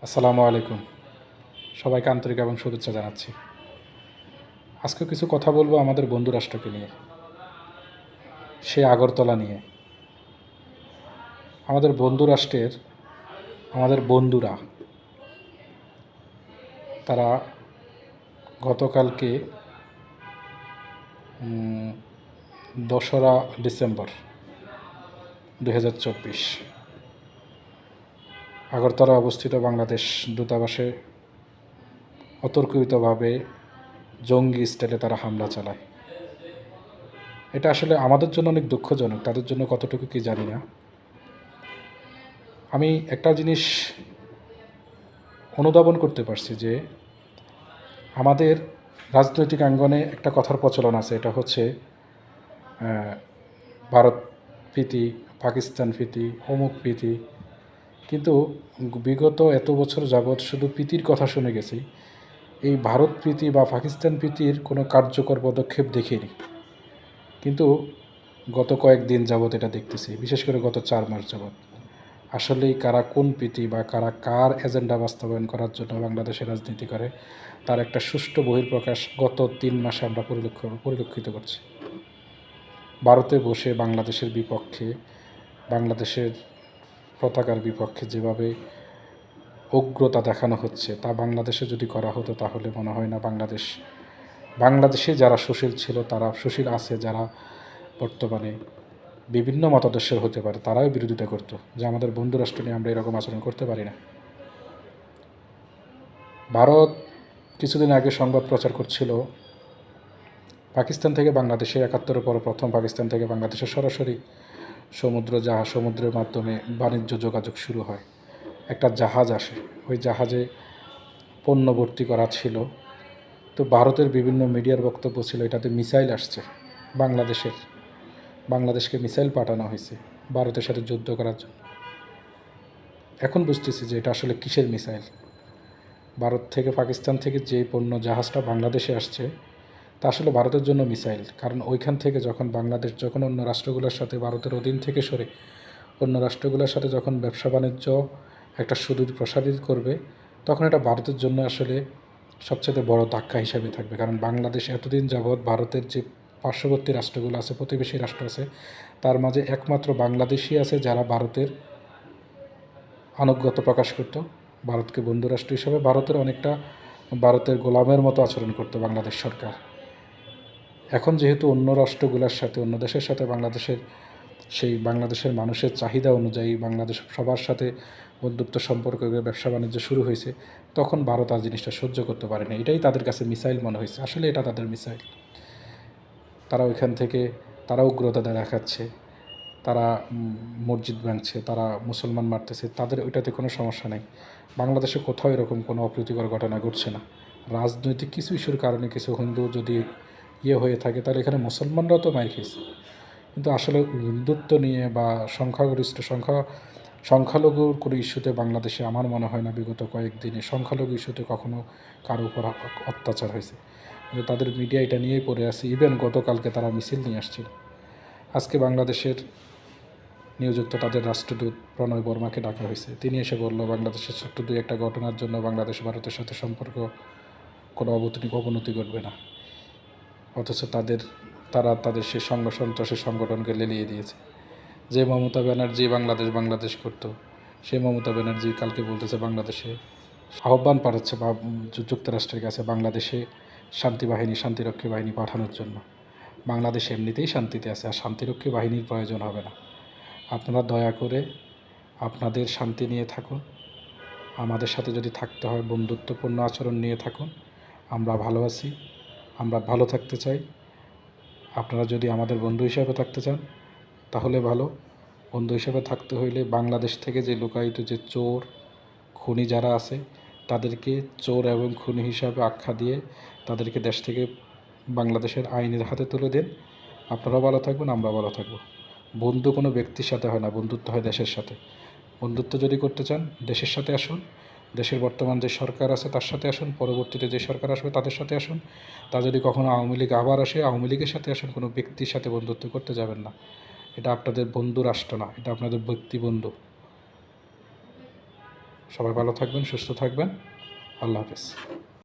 আসসালামু আলাইকুম। সবাইকে আন্তরিক এবং শুভেচ্ছা জানাচ্ছি। আজকে কিছু কথা বলবো আমাদের বন্ধু রাষ্ট্রকে নিয়ে, সে আগরতলা নিয়ে। আমাদের বন্ধু রাষ্ট্রের আমাদের বন্ধুরা তারা গতকালকে 2রা ডিসেম্বর 2024 আগরতলায় অবস্থিত বাংলাদেশ দূতাবাসে অতর্কিতভাবে জঙ্গি স্টাইলে তারা হামলা চালায়। এটা আসলে আমাদের জন্য অনেক দুঃখজনক, তাদের জন্য কতটুকু কি জানি না। আমি একটা জিনিস অনুধাবন করতে পারছি যে আমাদের রাজনৈতিক অঙ্গনে একটা কথার প্রচলন আছে, এটা হচ্ছে ভারত প্রীতি, পাকিস্তান প্রীতি, অমুক প্রীতি। কিন্তু বিগত এত বছর যাবৎ শুধু প্রীতির কথা শুনে গেছি, এই ভারত প্রীতি বা পাকিস্তান প্রীতির কোনো কার্যকর পদক্ষেপ দেখিনি। কিন্তু গত কয়েকদিন যাবৎ এটা দেখতেছি, বিশেষ করে গত 4 মাস যাবৎ। আসলেই কারা কোন প্রীতি বা কারা কার এজেন্ডা বাস্তবায়ন করার জন্য বাংলাদেশে রাজনীতি করে, তার একটা সুষ্ঠু বহিঃপ্রকাশ গত 3 মাসে আমরা পরিলক্ষিত করছি। ভারতে বসে বাংলাদেশের বিপক্ষে, বাংলাদেশের পতাকার বিপক্ষে যেভাবে উগ্রতা দেখানো হচ্ছে, তা বাংলাদেশে যদি করা হতো তাহলে মনে হয় না বাংলাদেশে যারা সুশীল ছিল, তারা সুশীল আছে, যারা বর্তমানে বিভিন্ন মতাদর্শের হতে পারে, তারাও বিরোধিতা করতো যে আমাদের বন্ধু রাষ্ট্র নিয়ে আমরা এরকম আচরণ করতে পারি না। ভারত কিছুদিন আগে সংবাদ প্রচার করছিল পাকিস্তান থেকে বাংলাদেশে 71-এর পর প্রথম পাকিস্তান থেকে বাংলাদেশে সরাসরি সমুদ্রের মাধ্যমে বাণিজ্য যোগাযোগ শুরু হয়। একটা জাহাজ আসে, ওই জাহাজে পণ্য ভর্তি করা ছিল। তো ভারতের বিভিন্ন মিডিয়ার বক্তব্য ছিল এটাতে মিসাইল আসছে, বাংলাদেশকে মিসাইল পাঠানো হয়েছে ভারতের সাথে যুদ্ধ করার জন্য। এখন বুঝতেছি যে এটা আসলে কিসের মিসাইল। ভারত থেকে, পাকিস্তান থেকে যে পণ্য জাহাজটা বাংলাদেশে আসছে তা আসলে ভারতের জন্য মিসাইল। কারণ ওইখান থেকে যখন বাংলাদেশ অন্য রাষ্ট্রগুলোর সাথে ভারতের অধীন থেকে সরে অন্য রাষ্ট্রগুলোর সাথে যখন ব্যবসা বাণিজ্য একটা সুদূর প্রসারিত করবে, তখন এটা ভারতের জন্য আসলে সবচেয়ে বড় ধাক্কা হিসাবে থাকবে। কারণ বাংলাদেশ এতদিন যাবৎ ভারতের যে পার্শ্ববর্তী রাষ্ট্রগুলো আছে, প্রতিবেশী রাষ্ট্র আছে, তার মাঝে একমাত্র বাংলাদেশই আছে যারা ভারতের আনুগত্য প্রকাশ করত, ভারতকে বন্ধু রাষ্ট্র হিসাবে ভারতের গোলামের মতো আচরণ করত বাংলাদেশ সরকার। এখন যেহেতু অন্য রাষ্ট্রগুলোর সাথে, অন্য দেশের সাথে বাংলাদেশের মানুষের চাহিদা অনুযায়ী বাংলাদেশ সবার সাথে বন্ধুত্ব সম্পর্ক, ব্যবসা বাণিজ্য শুরু হয়েছে, তখন ভারত আর জিনিসটা সহ্য করতে পারে না। এটাই তাদের কাছে মিসাইল মনে হয়েছে। আসলে এটা তাদের মিসাইল। তারা ওইখান থেকে তারা উগ্রতা দেখাচ্ছে, তারা মসজিদ ভাঙছে, তারা মুসলমান মারতেছে, তাদের ওইটাতে কোনো সমস্যা নেই। বাংলাদেশে কোথাও এরকম কোনো অপ্রীতিকর ঘটনা ঘটছে না। রাজনৈতিক কিছু ইস্যুর কারণে কিছু হিন্দু যদি হয়ে থাকে, তাহলে এখানে মুসলমানরাও তো মার খেয়েছে। কিন্তু আসলে হিন্দুত্ব নিয়ে বা সংখ্যালঘুর কোনো ইস্যুতে বাংলাদেশে আমার মনে হয় না বিগত কয়েকদিনে সংখ্যালঘু ইস্যুতে কখনো কারো উপর অত্যাচার হয়েছে। কিন্তু তাদের মিডিয়া এটা নিয়েই পড়ে আছে। ইভেন গতকালকে তারা মিছিল নিয়ে আসছিল। আজকে বাংলাদেশের নিয়োজিত তাদের রাষ্ট্রদূত প্রণয় বর্মাকে ডাকা হয়েছে। তিনি এসে বলল বাংলাদেশের ছোট্ট দুই একটা ঘটনার জন্য বাংলাদেশ ভারতের সাথে সম্পর্ক কোনো অবনতি ঘটবে না। অথচ তারা তাদের সেই সন্ত্রাসের সংগঠনকে লেলিয়ে দিয়েছে। যে মমতা ব্যানার্জি বাংলাদেশ করতো, সেই মমতা ব্যানার্জি কালকে বলতেছে বাংলাদেশে আহ্বান পাঠাচ্ছে বা যুক্তরাষ্ট্রের কাছে বাংলাদেশে শান্তিরক্ষী বাহিনী পাঠানোর জন্য। বাংলাদেশ এমনিতেই শান্তিতে আছে, আর শান্তিরক্ষী বাহিনীর প্রয়োজন হবে না। আপনারা দয়া করে আপনাদের শান্তি নিয়ে থাকুন, আমাদের সাথে যদি থাকতে হয় বন্ধুত্বপূর্ণ আচরণ নিয়ে থাকুন। আমরা ভালো আছি, আমরা ভালো থাকতে চাই। আপনারা যদি আমাদের বন্ধু হিসাবে থাকতে চান তাহলে ভালো। বন্ধু হিসাবে থাকতে হইলে বাংলাদেশ থেকে যে লুকায়িত যে চোর খুনি যারা আছে, তাদেরকে চোর এবং খুনি হিসাবে আখ্যা দিয়ে তাদেরকে দেশ থেকে বাংলাদেশের আইনের হাতে তুলে দেন। আপনারাও ভালো থাকবেন, আমরা ভালো থাকব। বন্ধু কোনো ব্যক্তির সাথে হয় না, বন্ধুত্ব হয় দেশের সাথে। বন্ধুত্ব যদি করতে চান দেশের সাথে আসুন, দেশের বর্তমান যে সরকার আছে তার সাথে আসুন, পরবর্তীতে যে সরকার আসবে তাদের সাথে আসুন। তা যদি কখনো আওয়ামী লীগ আবার আসে, আওয়ামী লীগের সাথে আসুন, কোনো ব্যক্তির সাথে বন্ধুত্ব করতে যাবেন না। এটা আপনাদের বন্ধু রাষ্ট্র না, এটা আপনাদের ব্যক্তি বন্ধু। সবাই ভালো থাকবেন, সুস্থ থাকবেন। আল্লাহ হাফেজ।